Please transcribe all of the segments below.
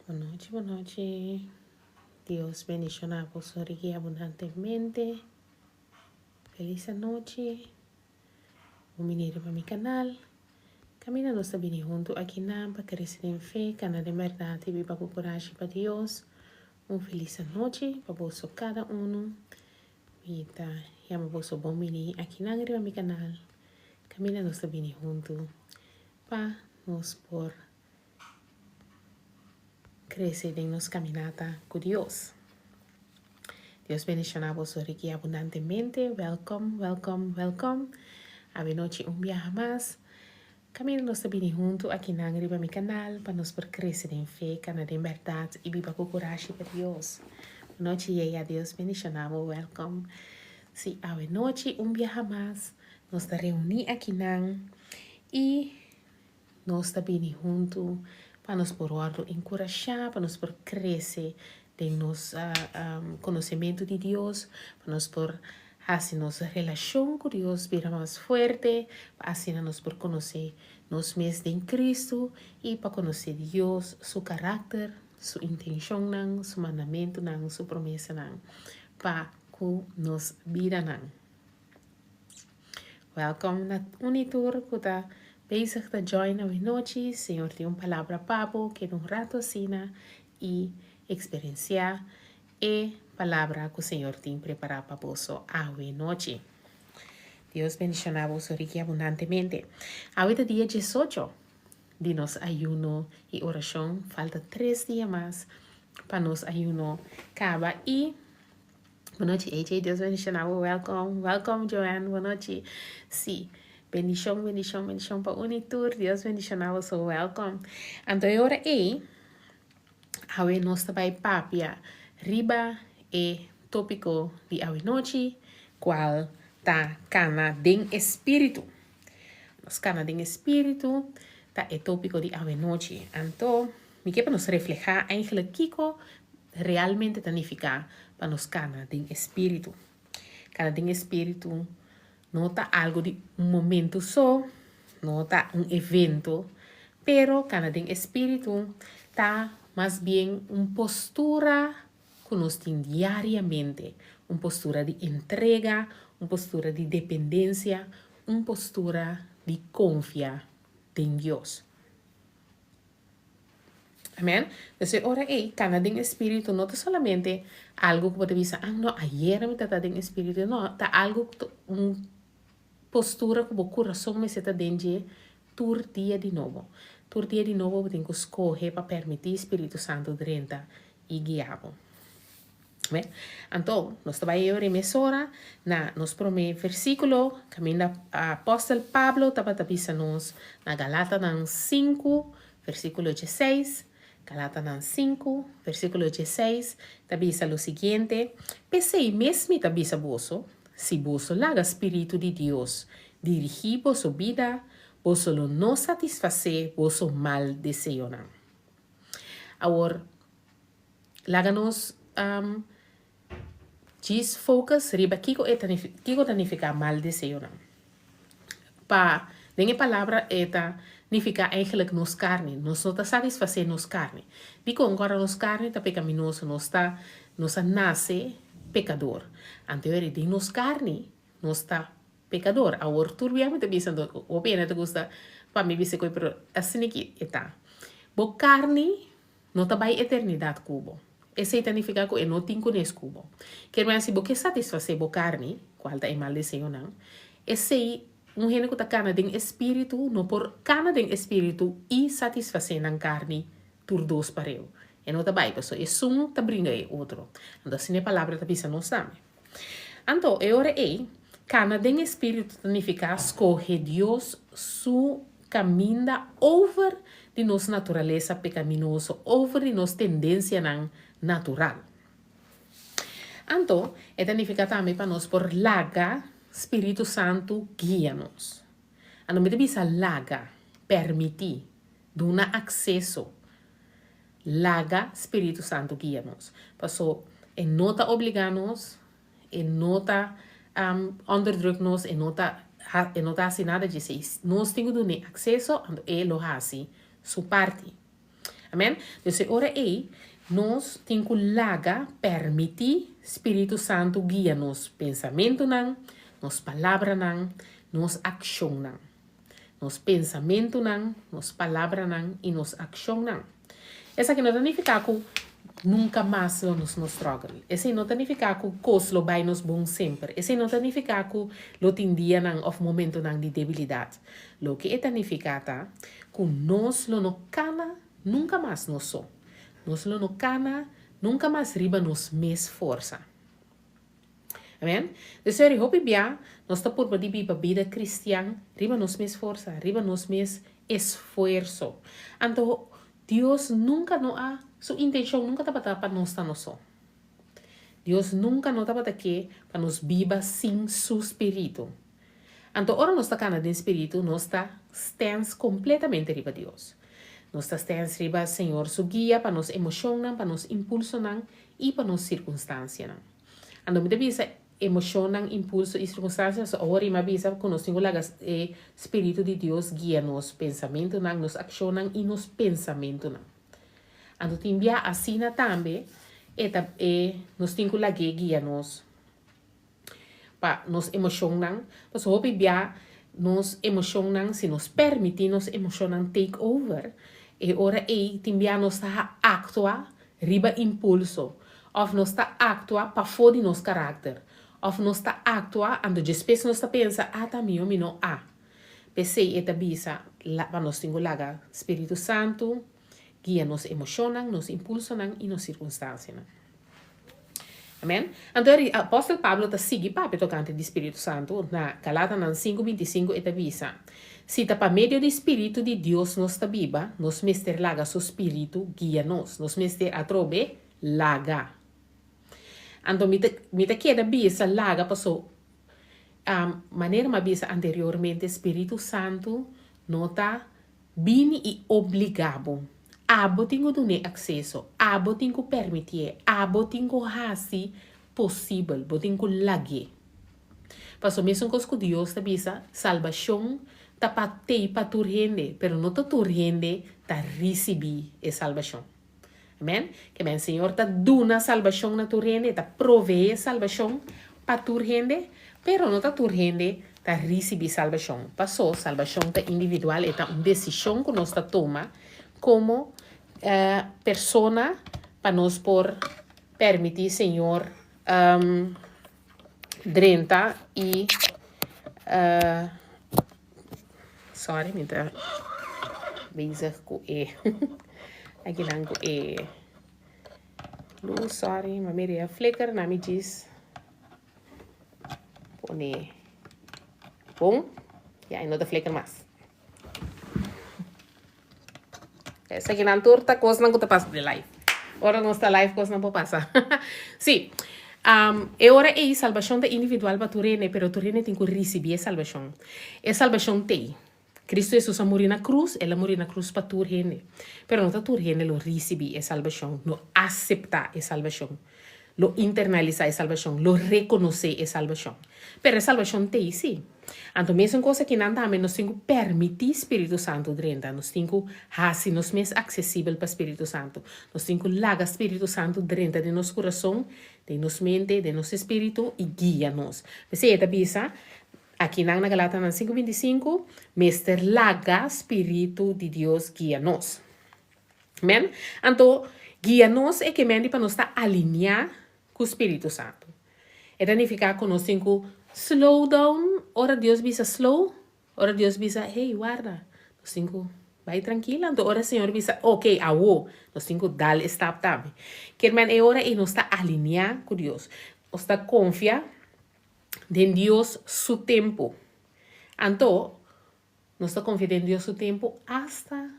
Boa noite. Dios bendicionar vos rique abundantemente. Feliz noche. Bienvenido para mi canal. Camina nos bem junto aqui para crecer em fé, cana de verdade e viva com coragem para Deus. Feliz noite para vos cada um. Vita, chama vos bom mini aqui na mi canal. Camina nos bem junto para nos por crescer em nos caminata com Deus. Dios bendicionar vos rique abundantemente. Welcome, welcome, welcome. Ave noche día más. Camino nos bem junto aqui na mi canal para nos por crescer em fé, cana de verdade e viva com coragem para Deus. Boa noite e a Deus bendicionamos. Welcome. Sí, ave noche día más. Nos reunir aqui na e nós bem junto para nos por encorajar, para nos por crescer de nos conhecimento de Deus, para nos por hacer nossa relação com Deus vira mais forte, para assim nos por conhecer nos mesmos em Cristo e para conhecer Deus, seu caráter, sua intenção, seu mandamento, sua promessa, para que nos vida. Welcome na Unitur, que está bezig te join na noite. Senhor tem palavra papo que um rato assina e experienciar e palavra que o Senhor tem preparado para você a noite. Deus bendicionar vos rique abundantemente. Ahorita dia 18 de nos ayuno e oração. Falta 3 dias mais para nos ayuno acaba e boa noite, AJ. Deus bendicionar. Welcome, welcome, Joanne. Boa noite. Sim. Bendição, bendição, bendição para Unitur. Deus bendicionar. So welcome. Então, agora nós vai papia riba e tópico de hoje noite, qual tá cana de espírito. Nos cana de espírito tá é tópico de hoje noite. Então, me quer para nos reflejar eigenlijk kiko realmente significa para nos cana de espírito. Cana de espírito não tá algo de momento só, não tá evento, pero cana de espírito tá mais bem postura que nos tem diariamente, postura de entrega, postura de dependência, postura de confiar em Deus. Amém? Então, ora cana de espírito não é solamente algo que pode dizer, no, ayer me trataba de espírito, não, está algo, postura que o coração me está dentro, tur dia de novo. Tur dia de novo, tem que escolher para permitir o Espírito Santo dentro e guiar. Então, nós trabalhamos em mesora, nos primeiro versículo, caminho apóstolo Pablo, estava nos na Galata 5, versículo 16, Galata 5, versículo 16, tabisa o seguinte, pensei mesmo tabisa vosso, se vosso laga Espírito de Deus, dirigir vossa vida, vosso não satisfazer vosso mal desejo. Agora, laga-nos diz focus riba kiko significa mal desejo. Pa, dengue palavra eta significa eigenlijk nos carne, nos não está satisfazer nos carne. Dico agora nos carne está pecaminoso, nos nasce pecador. Anterior de nos carne, nos está pecador. Agora turbiamente pensando, o pena te gusta, para mim bisa coi pero assim que está. Bo carne não está by eternidade cubo. Esse significa que não tem conhece cubo. Quer dizer, se você satisfazer bo carne, qual é mal desejo não, esse gênero que está cana de espírito, não por cana de espírito e satisfazer na carne, tur dos pareu. E não está bem, pessoal. E um está brinca outro. Então, assim a palavra está pensando não sabe. Então, agora cana de espírito significa escolher Deus su caminha over de nossa natureza pecaminosa, over de nossa tendência natural. Então, significa também para nós por laga, Espírito Santo guia-nos. Ano me bisa laga, permitir, dar acesso. Laga, Espírito Santo guia-nos. Passou, não está obrigar-nos, não está onderdruk-nos, não está assim nada disso. Nós temos que dar acesso, ele lo hace, sua parte. Amém? Então, ora aí, nós temos que laga, permitir Espírito Santo guia nos pensamento não, nos palavras não, nos ação não. Nos pensamento não, nos palavras não e nos ação não. Essa aqui não significa que nunca mais nos struggle. Esse não significa que coisas lo vai nos bom sempre. Esse não significa que lo tem dia não of momento não de debilidade. Lo que significa que nós lo no cana nunca mais nós so. Nós lo no cana nunca mais riba nos mes força. Amém? Então, eu hope bem, nós estamos por a vida cristã, riba nos mes força, riba nos mes esforço. Então, Deus nunca não há, sua intenção nunca está para nós estar nós só. Deus nunca não está aqui para nos viva sem seu espírito. Então, ora nós estamos no espírito, nós estamos completamente riba Deus. Nós estamos riba Senhor, sua guia para nos emocionar, para nos impulsionar e para nos circunstâncias. Então, me dice emocionam, impulso e circunstâncias, agora eu me avisa que nós temos o Espírito de Deus guia nos pensamentos, nos ações e nos pensamentos. Então, também assim também, nós temos que guia nos para nos emocionam, mas hope bia nos emocionam, se nos permite nos emocionam take over, e ora também nós está actua riba impulso, of nós está actua para fora nos caráter. Of nós está actua, ando depois nós está pensa, também eu não pensei eta bisa, para nós temos laga Espírito Santo, guia nos emocionam, nos impulsionam e nos circunstâncias. Amém? Então, o apóstolo Pablo está seguindo para tocante do Espírito Santo, na Galatas 5:25 eta bisa. Se está para meio do Espírito de Deus nos está viva, nos mester laga seu Espírito guia nos mester atrobe laga. Então, me queda bisa laga passou maneira uma bisa anteriormente Espírito Santo nota bini e obrigado. Abo tenho done acesso, abo tenho permitir, abo tenho hasi possível, bo tenho lagi. Passou mesmo com Deus tá bisa salvação tá patei para turrende, pero não tá turrende tá receber a salvação. Amém? Que bem, Senhor está dando salvação na tua rende, está provee salvação para tua rende, pero não está tua rende, está receber salvação. Passou, salvação está individual, é uma decisão que nós está toma como persona para nós por permitir, Senhor, 30 e sorry, me está bezig com aqui lang ko sorry, mamiri flicker na mi diz pone bom, ya não da flicker mais. Essa aqui na torta coisa não tá passando de live. Ora não está live coisa não pode passar. Sim. E ora é salvação da individual para turene, pero turene tem que receber a salvação. E salvação tem. Cristo Jesus morreu na cruz, ela morreu na cruz para tu gente. Pero não está tu gente, lo receber a salvação, lo aceitar a salvação, lo internalizar a salvação, lo reconhecer a salvação. Pero a salvação tem sim. Então, mesmo coisa que não também nós temos que permitir Espírito Santo dentro, nós temos que fazer nos mais acessível para Espírito Santo. Nós temos que lagar Espírito Santo dentro de nosso coração, de nossa mente, de nosso espírito e guia-nos. Você está bisa? Aqui na Galatas 5:25, Mester laga Espírito de Deus guia-nos. Amém? Então, guia-nos é que mente para nós estar alinhar com o Espírito Santo. É significa que nós temos que slow down, ora Deus bisa slow, ora Deus bisa, hey, guarda. Nós temos que vai tranquila, então ora Senhor bisa, ok, awo, nós temos que dar stop também. Que é hora e nós está alinhar com Deus. Nós está confiar de Deus su tempo. Então, nós estamos confiando em Deus su tempo hasta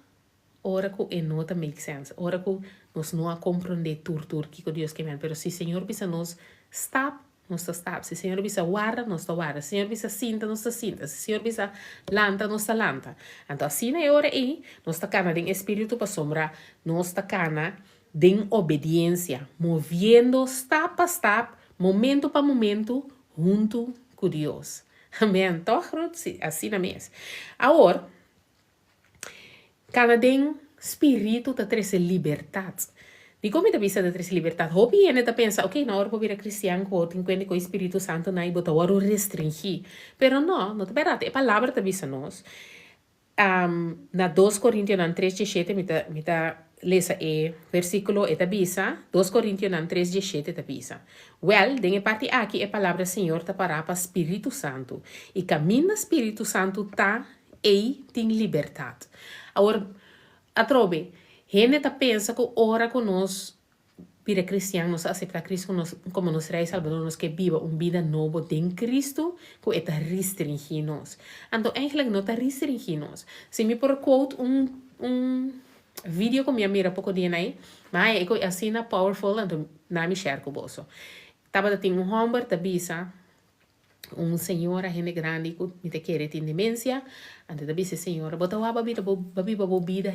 hora que não make sense. Hora que nós não compreender tudo que Deus quer. Pero se o Senhor precisa nos stop, nós está stop. Se o Senhor precisa guarda, nós está guarda. Se o Senhor precisa cinta, nós está cinta. Se o Senhor precisa lanta, nós está lanta. Então, assim é hora aí, nós está cana de espírito para sombra, nós está cana de obediência, movendo step a step, momento para momento, junto com Deus. Amém? Então, assim na mesa. Agora, cada den espírito te traz liberdade. Di como te bisa te traz liberdade. Hopi ene te pensa, ok, na hora vira cristiano, ko tin kwende ko Espírito Santo na ibo ta waro restringir. Pero no te verdade. A palavra te bisa nos. Na 2 Coríntios 3:17 mita lesa versículo eta bisa 2 Coríntios 3:17 ta bisa. Well, dengue parte aqui a palavra Senhor ta para para Espírito Santo. E caminha Espírito Santo ta tem liberdade. Agora, a trobe, gente ta pensa que ora com nós vira cristiano, nos acepta Cristo como nos Rei Salvador, nos que viva vida nova em Cristo, que está restringir nos. Então, eigenlijk não está restringir nos. Se me por quote vídeo que minha mira pouco dia aí, mas eu assim na powerful, então na me share com você. Tava tem homem da bisa, senhora gente grande que me te quer ter demência, ante da bisa senhora, bota wa bobida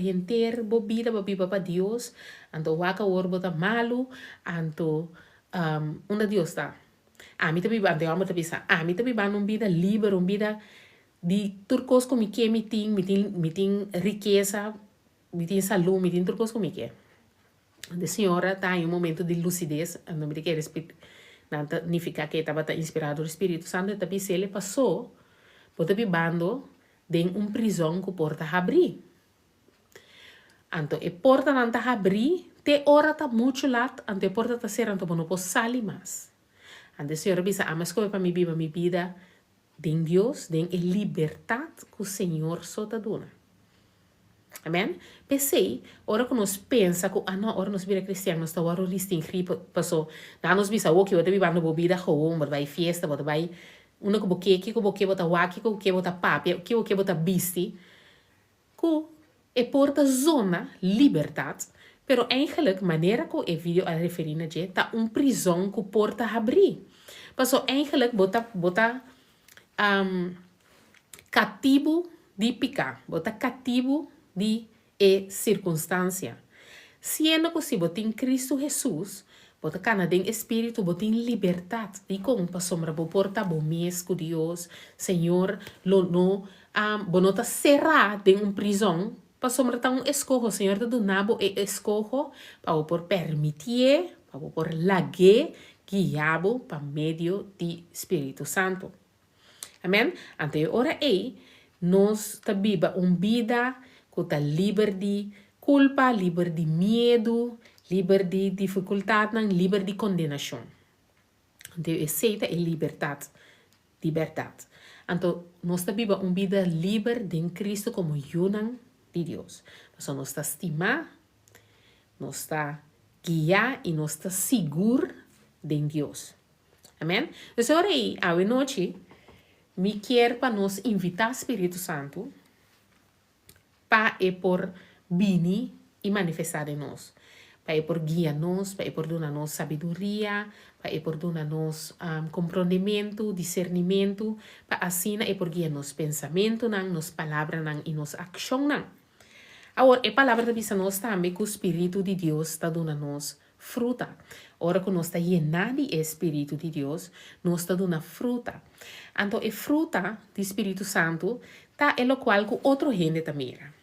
inteira, bobida para Deus, anto waka wor bota malu, anto onde Deus está. A mim também ante amo também sa, a mim também vida livre, vida de turcos como que me tem riqueza, me tem saúde, me tem turcos como que. A senhora está em momento de lucidez, não me quer respeito. Nada significa que estava inspirado o Espírito Santo, tapi se ele passou, pode bando de prisão que porta abrir. Então, a porta não está abrir, te hora está muito lat, então a porta está cerrando, então não posso sair mais. Então, o Senhor bisa, mas como para minha vida, de Deus, de liberdade que o Senhor só está dando. Amém? Pensei, ora que nós pensa que não, ora nós vira cristiano, nós estamos a restringir, passou, dá nos bisa, ok, eu te vivendo bebida gewoon, mas vai festa, mas vai, uma que boque, que boque bota waki, que bota papi, que boque bota bisti, que é porta zona liberdade, pero eigenlijk maneira que o vídeo a referir na je, tá prisão que porta abrir. Passou eigenlijk bota cativo de picar, bota cativo de circunstância. Sendo que se você tem Cristo Jesus, você tem Espírito, você tem liberdade. E como para sombra, você porta bom mês com Deus, Senhor, não está cerrado em prisão, para sombra tá escojo, Senhor, te donabo escojo, para por permitir, para por lague, guiabo, para meio de Espírito Santo. Amém? Então, ora nós tá viva vida que está livre de culpa, livre de medo, livre de dificuldade, livre de condenação. Então, aceita é liberdade. Então, nós está viva vida livre de Cristo como yunan de Deus. Então, nós está estimar, nós está guiar e nós está seguro de Deus. Amém? Então, ora a noite, me quer para nós invitar o Espírito Santo para por bini e manifestar em nós. Para por guiar nós, para por dar nos sabedoria, para por dar nos compreendimento, discernimento, para assim é por guiar nos pensamento, nos palavras e nos ação. Agora, a palavra de nós também que o Espírito de Deus está dando nos fruta. Ora que nós está llenado de Espírito de Deus, nós está dando fruta. Então, a fruta do Espírito Santo está é o qual que outro gente também mira.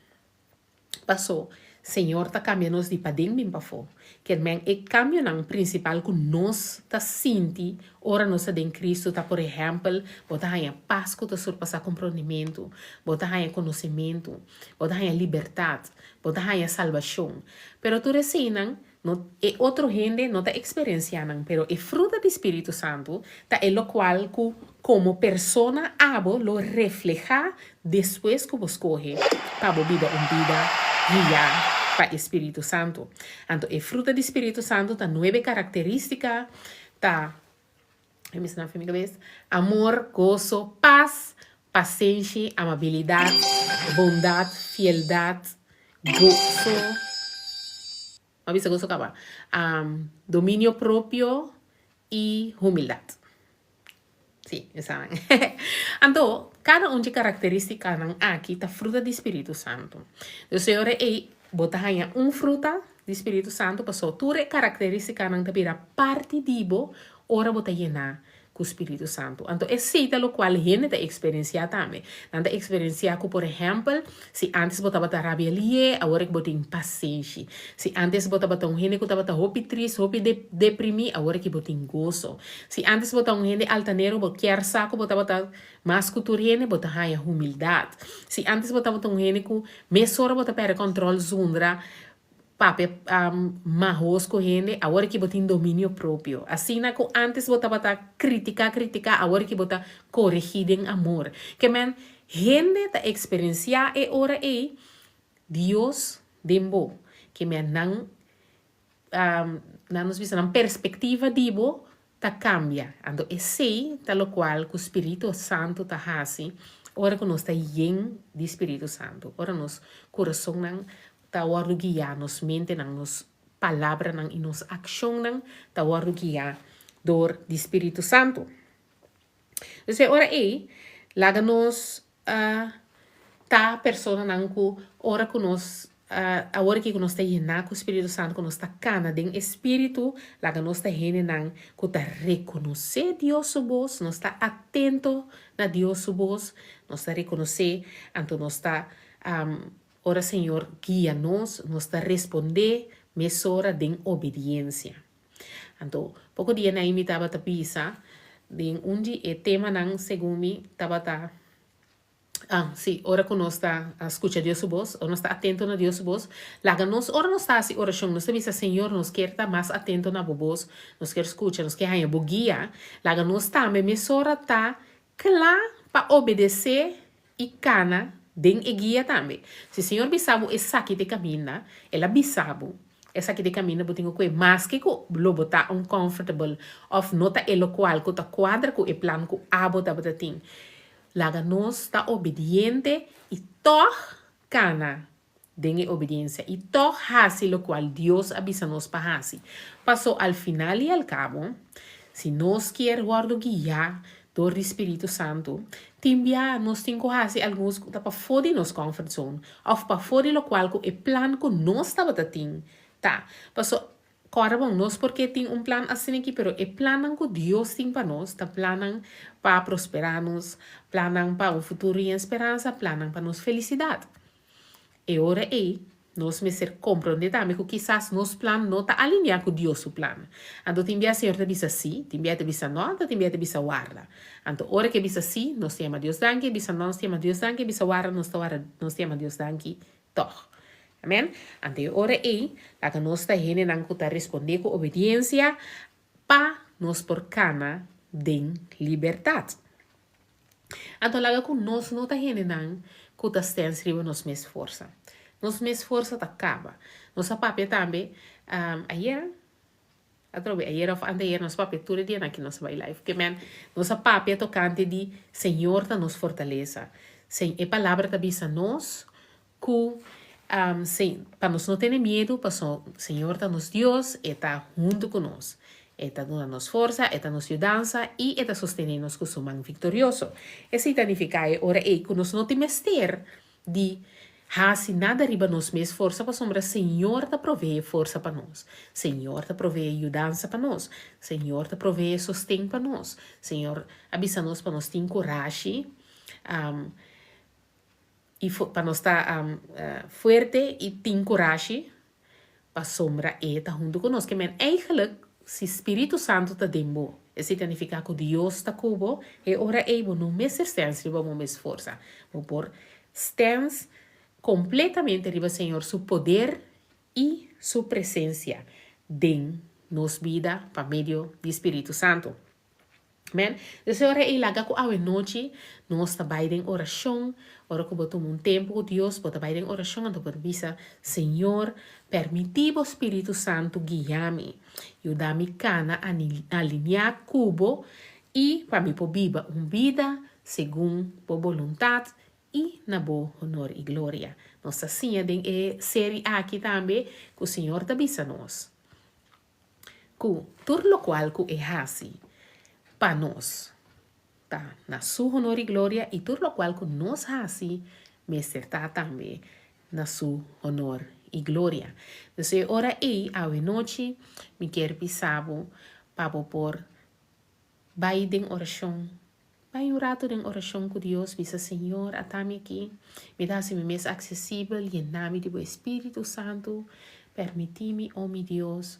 Passou, Senhor está cambiando de padem bem para fora. Que é cambio não principal que nós está senti, ora nós está em Cristo, está por exemplo, botar aí a paz que está surpassar compreendimento, botar aí conhecimento, botar aí liberdade, botar aí salvação. Pero tu recenan, no, e outro gente não está experienciando, pero a fruta do Espírito Santo está é o qual que como persona abo lo refleja depois que vos corre para vida guiar para o Espírito Santo. Então, a fruta do Espírito Santo está 9 características, está amor, gozo, paz, paciência, amabilidade, bondade, fieldade, gozo, domínio próprio e humildade. Sim, saben. Então, cada um de características aqui está fruta do Espírito Santo. O Senhor botar aí fruta do Espírito Santo, passou tudo características não vira parte de bo, ora botar llenar com com o Espírito Santo. Então, é seita lo qual gente te experiencia também. Não te experiencia que, por exemplo, se antes botava a rabia agora que bota impaciência. Se antes botava um gente que estava hopi triste, hopi deprimido, agora que bota gozo. Se antes botava um gente altaneiro, bota quer saco, botava mais cultura gente, bota raia humildade. Se antes botava um gente que mesora bota para controle zundra, papi marros correndo, agora que botem domínio próprio. Assim, que antes botava criticar, agora que bota corrigir em amor. Que men, gente ta experienciar e ora e Deus dembo. Que men não nos visa na perspectiva dibo ta cambia. Então, esse tal qual que o Espírito Santo ta hasi, ora que nós ta yen de Espírito Santo. Ora nos coração não ta waru guiar nos mente nang nos palavra nang nos action nang ta waru guiar door di Espírito Santo. Dus ora laga nos ta persona nang ku ora ku nos agora que nós está llenar com o Espírito Santo, que nós está cana den Espírito, laga nós está hene nang ku ta reconhecer Deus su voz, nós está atento na Deus su voz, nós está reconhecer, então nós está ora, Senhor, guia-nos, nos está responder, mesora de obediência. Então, pouco dia na imitava a pisa, de onde é tema nang segumi tabata. Sim, ora que nós está a escutar Deus voz, ou nós está atento na Deus voz, laga nós, ora nós está assim oração, nós está Senhor, nós quer estar mais atento na voz, nós quer escutar, nós quer ganhar guia, laga nós também mesora tá claro para obedecer e cana den e guia também. Se o Senhor bisabo essa que te camina, ela bisabo essa que te camina botinho que mas que ko lo bota uncomfortable of nota elo qual ko ta quadra ko e plan ko abo ta botating. Laga nos ta obediente e toch cana den obediencia e toch hasi lo cual Dios avisa nos para hasi. Paso al final y al cabo, si nos quiere guardo guiar door o Espírito Santo, timbia nos tinko hasi alguns para fora nos comfort zone, of para fora lo qual e plan ko nos tava tating, tá? Paso corabang nos porque tem plan assim aqui, pero e planan ko Dios tem para nós, tá planan para prosperarnos, planan para futuro e esperança, planan para nos felicidade. E ora nós me ser compreender também que quizás nos plan não está alinhado com Deus o plan. Então, tem a Senhor te bisa sim, tem a te bisa não, tem a te bisa guarda. Então, ora que bisa sim, nos tema Deus danke, bisa não, nos tema Deus danke, bisa guarda, nos tema Deus danke, toch. Amém? Então, ora lá que nós está hene nang kuta responder com obediência, pa nos por cana de liberdade. Então, lá que nós não está hene nang kuta stens riba nos mes força. Nos mes força ta acaba. Nossa papia também, ayer of anteayer, nossa papia tudo dia aqui nossa vai live. Que men, nossa papia tocante de Senhor ta nos fortaleza. Sem a palavra ta bisa nos, ku para nós não ter medo, para o Senhor ta nos Deus e ta junto conosco. Está dando-nos força, está nos ajudando e está sustentando-nos com o man vitorioso. Isso significa ora que nós não temos ter de se nada riba nos mes força para sombra, Senhor te provee força para nós. Senhor te provee ajudança para nós. Senhor te provee sustento para nós. Senhor avisa-nos para nós ter coragem e para nós estar forte e ter coragem para sombra e estar junto conosco. Que men eigenlijk, se Espírito Santo te dembo, isso significa que Deus está cubo e ora bo no mes stens riba mo mes força. Mo por stens completamente arriba, Senhor, su poder y su presencia en nos vida por medio del Espíritu Santo. Amen. Então, ora e laga ko awe noche, nós trabalhamos em oração, ora ko botum um tempo com Deus, bota trabalhar em oração, então por visa, Senhor, permiti o Espírito Santo guiar-me, ajudar-me cana a alinhar cubo e para mim por viva vida segundo a vontade e na boa honor e glória. Nossa Senhora tem série aqui também que o Senhor te avisa nós. Que tudo o qual que é assim para nós, tá? Na sua honor e glória e tudo o qual que nós assim, me está também na sua honor e glória. Então, ora a noite, me quero pisar para por Vai den oração. Vai um rato den oração com Deus, visa Senhor, atame aqui, me dá se me mais acessível, em nome do Espírito Santo, permiti-me, oh meu Deus,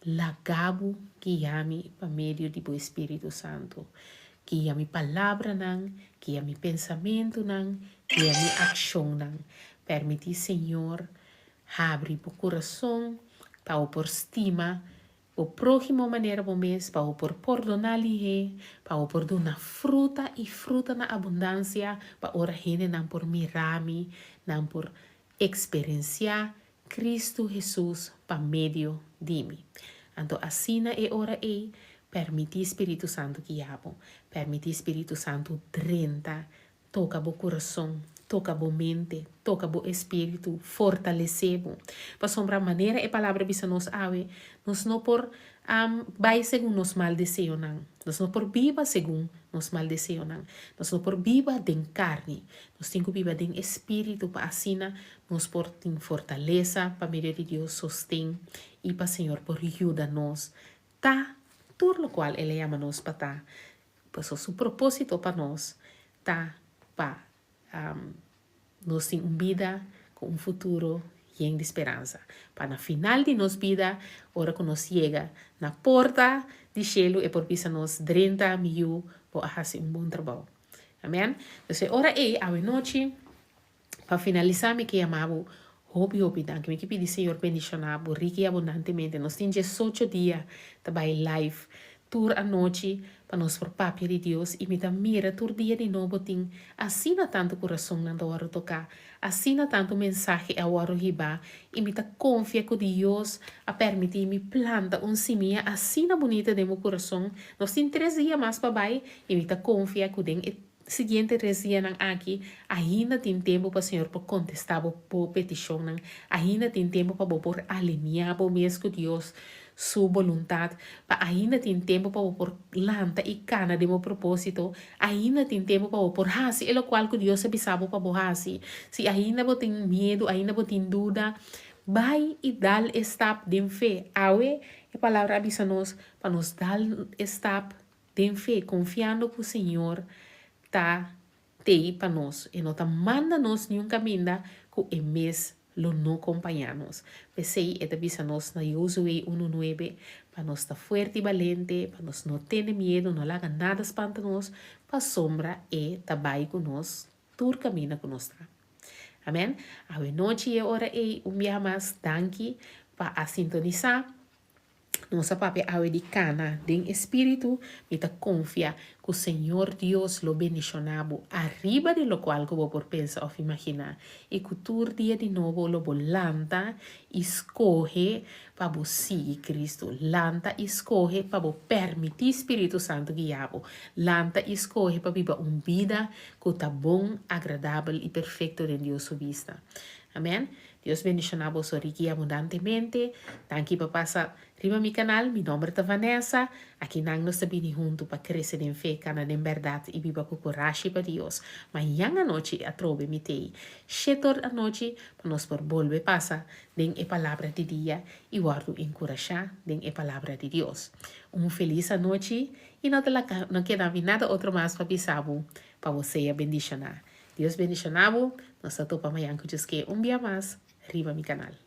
lagabo guiame por meio do Espírito Santo. Guia mi palavra nang, guia mi pensamento nang, guia mi ação nang. Permiti, Senhor, abre o coração para o por estima, o próximo maneira bom mês, para o por perdonar-lhe, para o por dar fruta e fruta na abundância, para ora gente não por mirami, não por experienciar Cristo Jesus para meio de mim. Então, assim é ora é, permiti Espírito Santo guiabo, permiti Espírito Santo drenta, toca o coração, toca a mente, toca o espírito, fortalecebo. Para sombra maneira e palavra bisa nos awe, nos não por vai segundo nos mal deseo nang, nos não por viva segundo nos mal deseo nang, nos não por viva den carne, nos tenho viva den espírito para assina, nos por tem fortaleza para meio de Deus sostém e para Senhor por ajuda nos tá tudo lo qual ele ama nos para tá, pues o su propósito para nós tá para nos tem vida com um futuro lleno de esperança. Para na final de nos vida, hora que nos chega na porta de cielo e por pisa nos 30 mil para fazer bom trabalho. Amém? Então, hora é a noite para finalizar me que amava hope danke me que pedi Senhor bendicionado rico e abundantemente nos tem 18 dias trabalho live tour a noite para nos por papel de Deus e me dá mira tour dia de novo tem assina tanto coração na hora tocar assina tanto mensagem a hora riba e me dá confia que Deus a permitir me planta semente assina bonita de meu coração nós tem 3 dias mais para vai e me dá confia que den seguinte rezia nang aqui ainda tem tempo para o Senhor por contestar por petição nang ainda tem tempo para por alinhar por mesmo Deus sua vontade para ainda tem tempo para por lanta e cana de meu propósito ainda tem tempo para por hasi o qual que Deus avisava para por hasi se ainda você tem medo ainda você tem dúvida vai e dá step de fé awe a palavra avisa nos para nos dar step de fé confiando que o Senhor tá tei para nós e não tá manda nós nenhum caminho que é mês lo não acompanhamos. Pensei e avisa nós na Josué 1:9 para nós estar forte e valente, para nós não ter medo, não laga nada espanta nós, para sombra e trabalho com nós, todo caminho com nós. Amém? A noite e hora é dia mais danke para sintonizar nossa papel awe de cana, den espírito, me ta confia que o Senhor Deus lo bendicionabo arriba de lo qual que vou por pensar ou imaginar. E que tur dia de novo lo lanta, escorre para você seguir Cristo. Lanta, escorre para permitir Espírito Santo guiabo. Lanta, escorre para viver uma vida que está bom, agradável e perfeito de Deus sua vista. Amém? Deus bendicionabo so rique abundantemente. Tanki para passar riba mi canal. Mi nome é Vanessa. Aqui nang nos sabini junto para crescer em fé, cana de verdade e viva com coragem para Deus. Mas yang a noite a trobe mi tei. Shetor a noite para nos por volver passa den a palavra de dia e guardo encorajar den a palavra de Deus. Feliz a noite e não queda nada outro mais para pisabo para você a bendicionar. Deus bendicionabo. Nós topa mayang que dia mais. Arriba mi canal.